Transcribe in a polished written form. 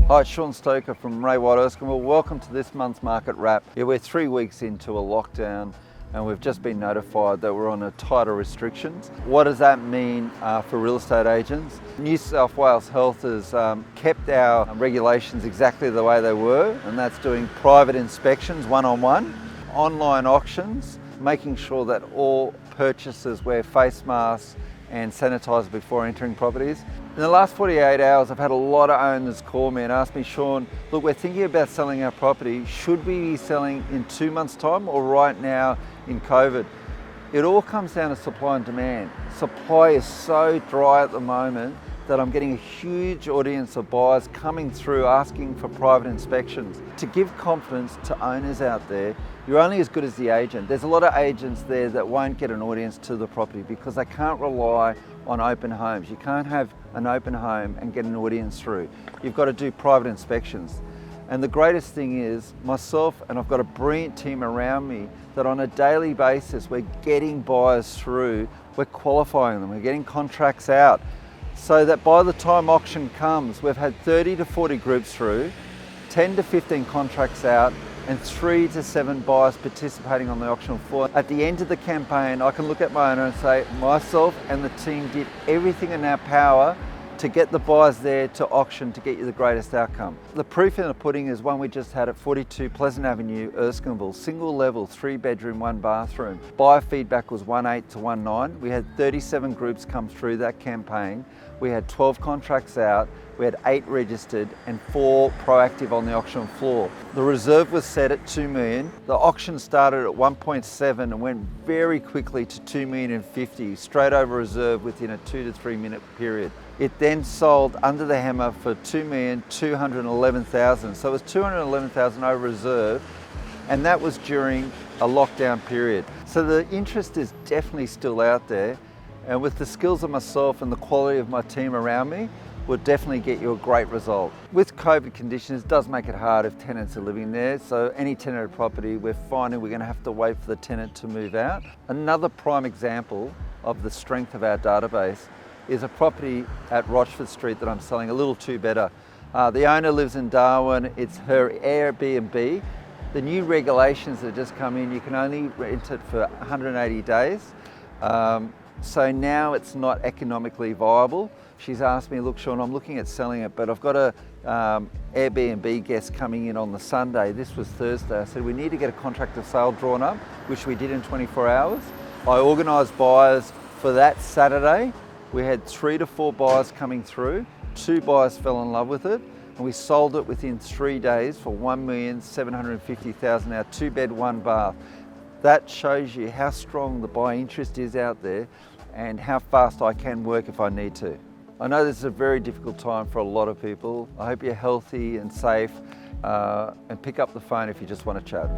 Hi, it's Shaun Stoker from Ray White Erskine. Welcome to this month's Market Wrap. We're 3 weeks into a lockdown and we've just been notified that we're on a tighter restrictions. What does that mean for real estate agents? New South Wales Health has kept our regulations exactly the way they were, and that's doing private inspections one-on-one, online auctions, making sure that all purchasers wear face masks and sanitizer before entering properties. In the last 48 hours, I've had a lot of owners call me and ask me, Shaun, look, we're thinking about selling our property. Should we be selling in 2 months' time or right now in COVID? It all comes down to supply and demand. Supply is so dry at the moment that I'm getting a huge audience of buyers coming through asking for private inspections. To give confidence to owners out there, you're only as good as the agent. There's a lot of agents there that won't get an audience to the property because they can't rely on open homes. You can't have an open home and get an audience through. You've got to do private inspections. And the greatest thing is myself, and I've got a brilliant team around me, that on a daily basis we're getting buyers through, we're qualifying them, we're getting contracts out, so that by the time auction comes, we've had 30 to 40 groups through, 10 to 15 contracts out, and 3 to 7 buyers participating on the auction floor. At the end of the campaign, I can look at my owner and say, myself and the team did everything in our power to get the buyers there to auction to get you the greatest outcome. The proof in the pudding is one we just had at 42 Pleasant Avenue, Erskineville, single level, 3-bedroom, 1 bathroom. Buyer feedback was 1.8 to 1.9. We had 37 groups come through that campaign. We had 12 contracts out. We had 8 registered and 4 proactive on the auction floor. The reserve was set at 2 million. The auction started at 1.7 and went very quickly to 2 million and 50, straight over reserve within a 2 to 3 minute period. It then sold under the hammer for 2,211,000. So it was 211,000 over reserve, and that was during a lockdown period. So the interest is definitely still out there, and with the skills of myself and the quality of my team around me, will definitely get you a great result. With COVID conditions, it does make it hard if tenants are living there. So any tenanted property, we're finding we're going to have to wait for the tenant to move out. Another prime example of the strength of our database is a property at Rochford Street that I'm selling, a little two better. The owner lives in Darwin. It's her Airbnb. The new regulations that just come in, you can only rent it for 180 days. So now it's not economically viable. She's asked me, look, Shaun, I'm looking at selling it, but I've got a Airbnb guest coming in on the Sunday. This was Thursday. I said, we need to get a contract of sale drawn up, which we did in 24 hours. I organised buyers for that Saturday. We had 3 to 4 buyers coming through. 2 buyers fell in love with it, and we sold it within 3 days for 1,750,000, our 2-bed, 1 bath. That shows you how strong the buyer interest is out there and how fast I can work if I need to. I know this is a very difficult time for a lot of people. I hope you're healthy and safe, and pick up the phone if you just want to chat.